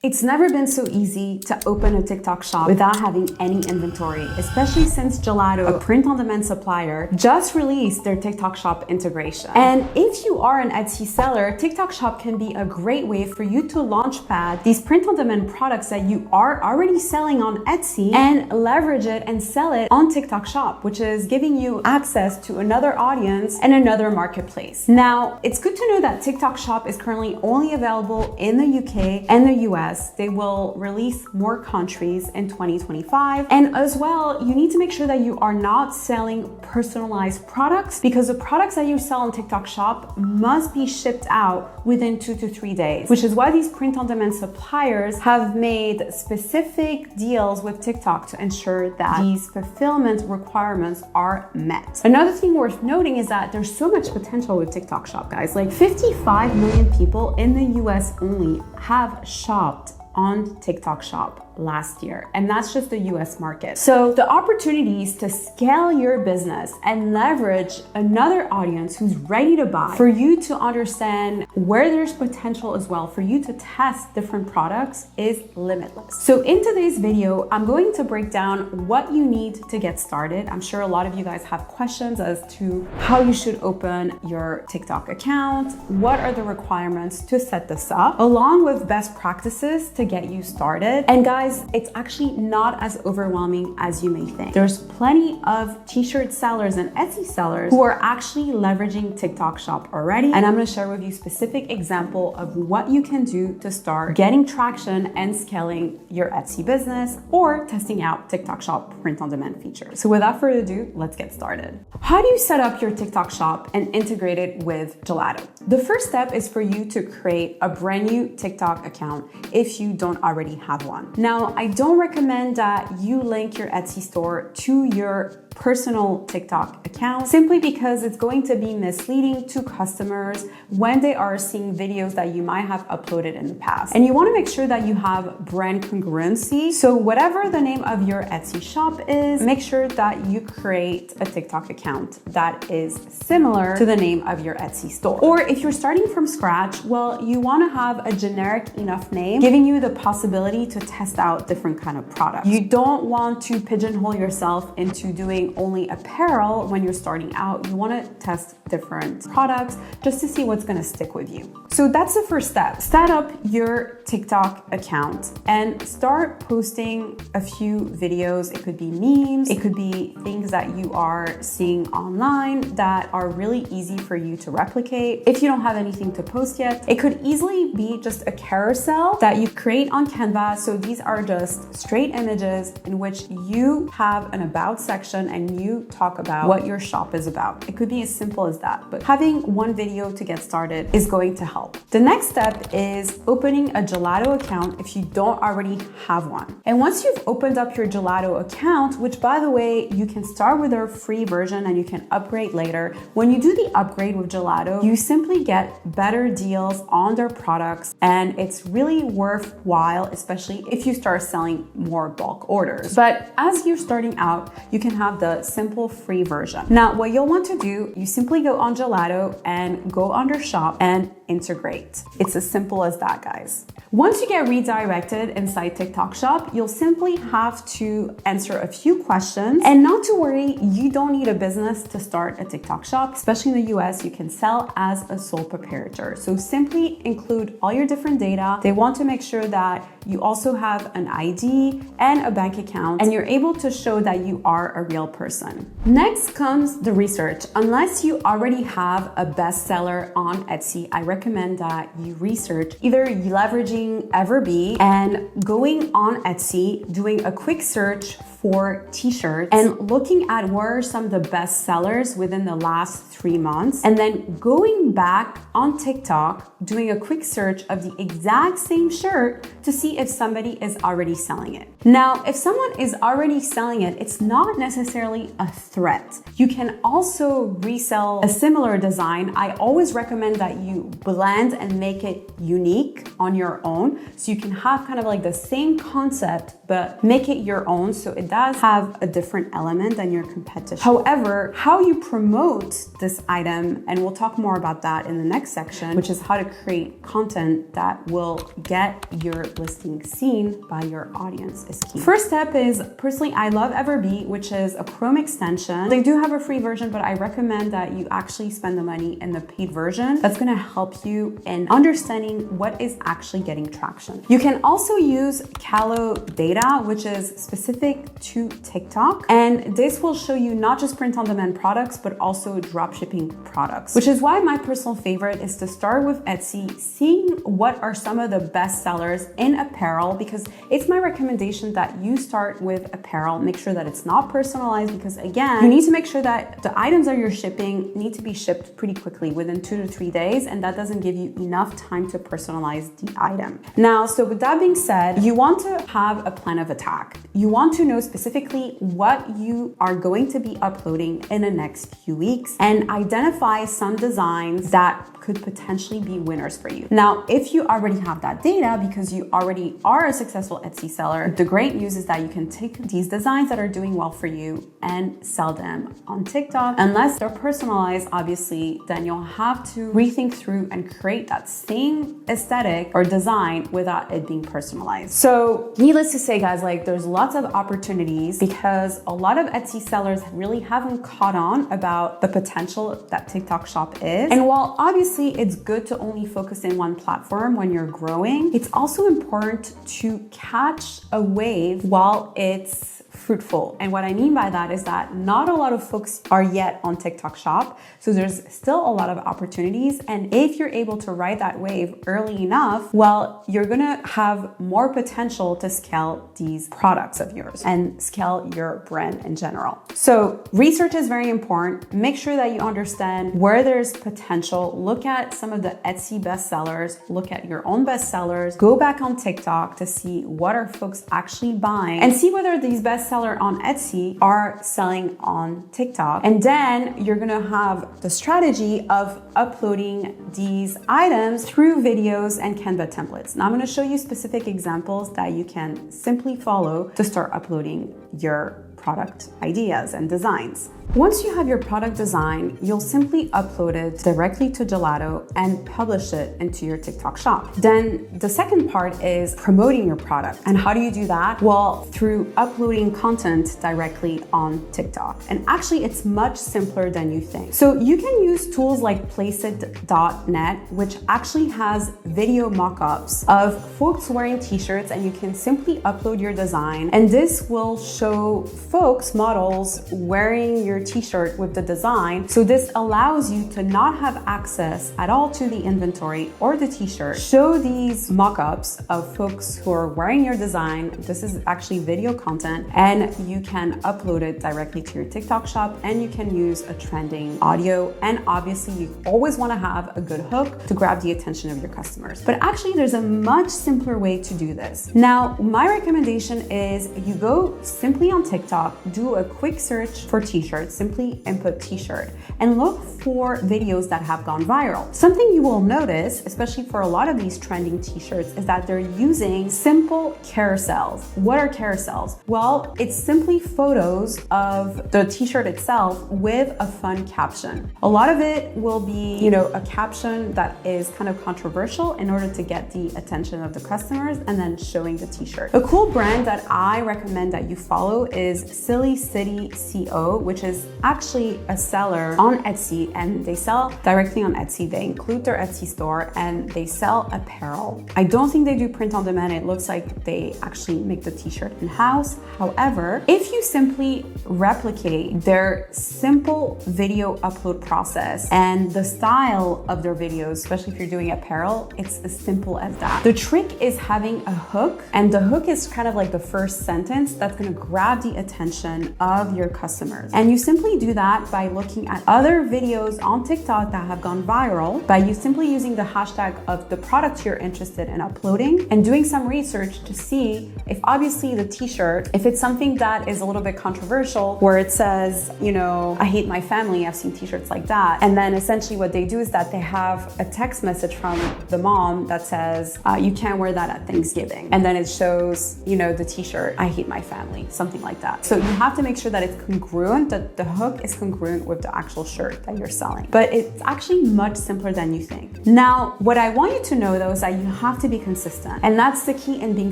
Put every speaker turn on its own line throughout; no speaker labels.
It's never been so easy to open a TikTok shop without having any inventory, especially since Gelato, a print-on-demand supplier, just released their TikTok shop integration. And if you are an Etsy seller, TikTok shop can be a great way for you to launchpad these print-on-demand products that you are already selling on Etsy and leverage it and sell it on TikTok shop, which is giving you access to another audience and another marketplace. Now, it's good to know that TikTok shop is currently only available in the UK and the US. They will release more countries in 2025. And as well, you need to make sure that you are not selling personalized products, because the products that you sell on TikTok shop must be shipped out within 2 to 3 days, which is why these print-on-demand suppliers have made specific deals with TikTok to ensure that these fulfillment requirements are met. Another thing worth noting is that there's so much potential with TikTok shop, guys. Like 55 million people in the US only have shopped on TikTok shop last year, and that's just the US market. So the opportunities to scale your business and leverage another audience who's ready to buy, for you to understand where there's potential as well, for you to test different products, is limitless. So in today's video, I'm going to break down what you need to get started. I'm sure a lot of you guys have questions as to how you should open your TikTok account, what are the requirements to set this up, along with best practices to get you started. And guys, it's actually not as overwhelming as you may think. There's plenty of t-shirt sellers and Etsy sellers who are actually leveraging TikTok shop already. And I'm gonna share with you a specific example of what you can do to start getting traction and scaling your Etsy business or testing out TikTok shop print-on-demand features. So without further ado, let's get started. How do you set up your TikTok shop and integrate it with Gelato? The first step is for you to create a brand new TikTok account if you don't already have one. Now, I don't recommend that you link your Etsy store to your personal TikTok account, simply because it's going to be misleading to customers when they are seeing videos that you might have uploaded in the past. And you want to make sure that you have brand congruency. So whatever the name of your Etsy shop is, make sure that you create a TikTok account that is similar to the name of your Etsy store. Or if you're starting from scratch, well, you want to have a generic enough name, giving you the possibility to test out different kind of products. You don't want to pigeonhole yourself into doing only apparel when you're starting out. You want to test different products just to see what's going to stick with you. So that's the first step. Set up your TikTok account and start posting a few videos. It could be memes, it could be things that you are seeing online that are really easy for you to replicate. If you don't have anything to post yet, it could easily be just a carousel that you create on Canva. So these are just straight images in which you have an about section and you talk about what your shop is about. It could be as simple as that, but having one video to get started is going to help. The next step is opening a Gelato account if you don't already have one. And once you've opened up your Gelato account, which by the way, you can start with their free version and you can upgrade later. When you do the upgrade with Gelato, you simply get better deals on their products, and it's really worthwhile, especially if you start selling more bulk orders. But as you're starting out, you can have the simple free version. Now, what you'll want to do, you simply go on Gelato and go under shop and integrate. It's as simple as that, guys. Once you get redirected inside TikTok shop, you'll simply have to answer a few questions. And not to worry, you don't need a business to start a TikTok shop. Especially in the US, you can sell as a sole proprietor. So simply include all your different data. They want to make sure that you also have an ID and a bank account, and you're able to show that you are a real person. Next comes the research. Unless you already have a bestseller on Etsy, I recommend that you research, either leveraging Everbee and going on Etsy, doing a quick search for t-shirts and looking at what are some of the best sellers within the last 3 months, and then going back on TikTok, doing a quick search of the exact same shirt to see if somebody is already selling it. Now, if someone is already selling it, it's not necessarily a threat. You can also resell a similar design. I always recommend that you blend and make it unique on your own, so you can have kind of like the same concept but make it your own, so it it does have a different element than your competition. However, how you promote this item, and we'll talk more about that in the next section, which is how to create content that will get your listing seen by your audience, is key. First step is, personally, I love Everbee, which is a Chrome extension. They do have a free version, but I recommend that you actually spend the money in the paid version. That's gonna help you in understanding what is actually getting traction. You can also use Callow data, which is specific to TikTok. And this will show you not just print-on-demand products, but also dropshipping products, which is why my personal favorite is to start with Etsy, seeing what are some of the best sellers in apparel, because it's my recommendation that you start with apparel. Make sure that it's not personalized, because again, you need to make sure that the items that you're shipping need to be shipped pretty quickly, within 2 to 3 days, and that doesn't give you enough time to personalize the item. Now, so with that being said, you want to have a plan of attack. You want to know specifically what you are going to be uploading in the next few weeks and identify some designs that could potentially be winners for you. Now, if you already have that data because you already are a successful Etsy seller, the great news is that you can take these designs that are doing well for you and sell them on TikTok. Unless they're personalized, obviously, then you'll have to rethink through and create that same aesthetic or design without it being personalized. So needless to say, guys, like there's lots of opportunities because a lot of Etsy sellers really haven't caught on about the potential that TikTok Shop is. And while obviously it's good to only focus in one platform when you're growing, it's also important to catch a wave while it's fruitful. And what I mean by that is that not a lot of folks are yet on TikTok Shop. So there's still a lot of opportunities. And if you're able to ride that wave early enough, well, you're gonna have more potential to scale these products of yours and scale your brand in general. So research is very important. Make sure that you understand where there's potential. Look at some of the Etsy bestsellers, look at your own bestsellers, go back on TikTok to see what are folks actually buying and see whether these bestsellers on Etsy are selling on TikTok. And then you're gonna have the strategy of uploading these items through videos and Canva templates. Now I'm gonna show you specific examples that you can simply follow to start uploading your product ideas and designs. Once you have your product design, you'll simply upload it directly to Gelato and publish it into your TikTok Shop. Then the second part is promoting your product. And how do you do that? Well, through uploading content directly on TikTok. And actually, it's much simpler than you think. So you can use tools like placeit.net, which actually has video mock-ups of folks wearing t-shirts, and you can simply upload your design. And this will show folks, models, wearing your t-shirt with the design. So this allows you to not have access at all to the inventory or the t-shirt. Show these mock-ups of folks who are wearing your design. This is actually video content, and you can upload it directly to your TikTok Shop, and you can use a trending audio. And obviously you always want to have a good hook to grab the attention of your customers. But actually there's a much simpler way to do this. Now, my recommendation is you go simply on TikTok, do a quick search for t-shirts, simply input t-shirt, and look for videos that have gone viral. Something you will notice, especially for a lot of these trending t-shirts, is that they're using simple carousels. What are carousels? Well, it's simply photos of the t-shirt itself with a fun caption. A lot of it will be, a caption that is kind of controversial in order to get the attention of the customers, and then showing the t-shirt. A cool brand that I recommend that you follow is Silly City CO, which is actually a seller on Etsy, and they sell directly on Etsy. They include their Etsy store and they sell apparel. I don't think they do print on demand. It looks like they actually make the t-shirt in-house. However, if you simply replicate their simple video upload process and the style of their videos, especially if you're doing apparel, it's as simple as that. The trick is having a hook, and the hook is kind of like the first sentence that's going to grab the attention of your customers. And you simply do that by looking at other videos on TikTok that have gone viral, by you simply using the hashtag of the product you're interested in uploading, and doing some research to see if obviously the t-shirt, if it's something that is a little bit controversial, where it says, I hate my family. I've seen t-shirts like that. And then essentially what they do is that they have a text message from the mom that says, you can't wear that at Thanksgiving. And then it shows, the t-shirt, I hate my family, something like that. So you have to make sure that it's congruent, that the hook is congruent with the actual shirt that you're selling. But it's actually much simpler than you think. Now, what I want you to know though is that you have to be consistent. And that's the key in being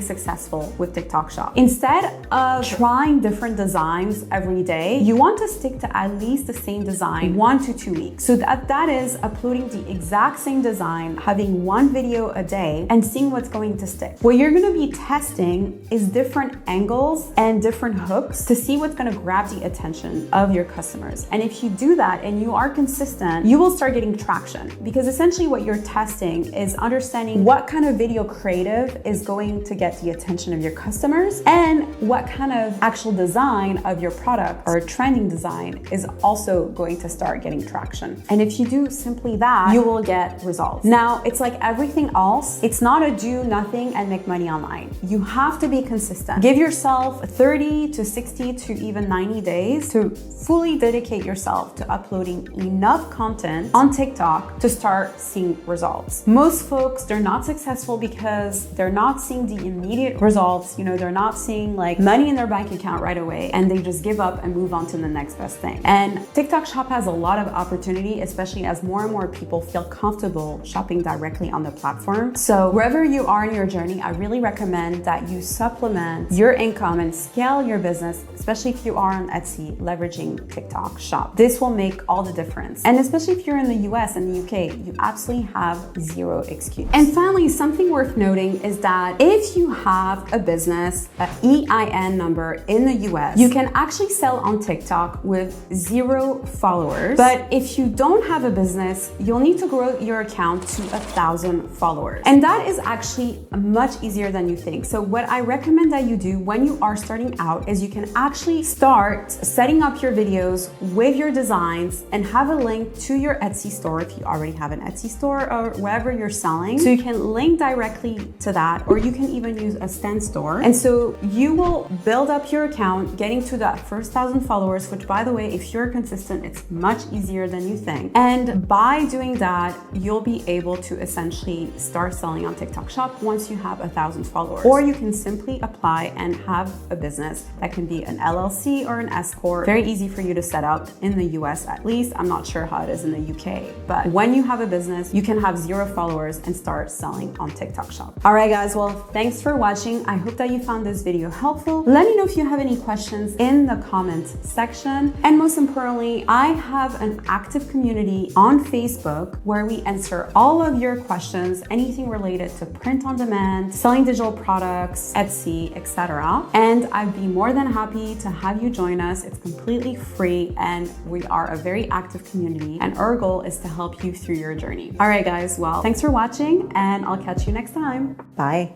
successful with TikTok Shop. Instead of trying different designs every day, you want to stick to at least the same design 1 to 2 weeks. So that is uploading the exact same design, having one video a day, and seeing what's going to stick. What you're gonna be testing is different angles and different hooks to see what's gonna grab the attention of your customers. And if you do that and you are consistent, you will start getting traction, because essentially what you're testing is understanding what kind of video creative is going to get the attention of your customers and what kind of actual design of your product or trending design is also going to start getting traction. And if you do simply that, you will get results. Now, it's like everything else. It's not a do nothing and make money online. You have to be consistent. Give yourself 30 to 60 to even 90 days to fully dedicate yourself to uploading enough content on TikTok to start seeing results. Most folks, they're not successful because they're not seeing the immediate results. You know, they're not seeing like money in their bank account right away, and they just give up and move on to the next best thing. And TikTok Shop has a lot of opportunity, especially as more and more people feel comfortable shopping directly on the platform. So wherever you are in your journey, I really recommend that you supplement your income and scale your business, especially if you are on Etsy, leveraging TikTok Shop. This will make all the difference. And especially if you're in the US and the UK, you absolutely have zero excuse. And finally, something worth noting is that if you have a business, an EIN number in the US, you can actually sell on TikTok with 0 followers. But if you don't have a business, you'll need to grow your account to 1,000 followers. And that is actually much easier than you think. So what I recommend that you do when you are starting out is you can actually start setting up your videos with your designs and have a link to your Etsy store if you already have an Etsy store or wherever you're selling. So you can link directly to that, or you can even use a stand store. And so you will build up your account, getting to that first 1,000 followers, which by the way, if you're consistent, it's much easier than you think. And by doing that, you'll be able to essentially start selling on TikTok Shop once you have 1,000 followers. Or you can simply apply and have a business that can be an LLC or an S Corp. Very easy for you to set up in the US at least. I'm not sure how it is in the UK, but when you have a business, you can have 0 followers and start selling on TikTok Shop. All right, guys. Well, thanks for watching. I hope that you found this video helpful. Let me know if you have any questions in the comments section. And most importantly, I have an active community on Facebook where we answer all of your questions, anything related to print on demand, selling digital products, Etsy, etc. And I'd be more than happy to have you join us. It's completely free and we are a very active community, and our goal is to help you through your journey. All right, guys. Well, thanks for watching and I'll catch you next time. Bye.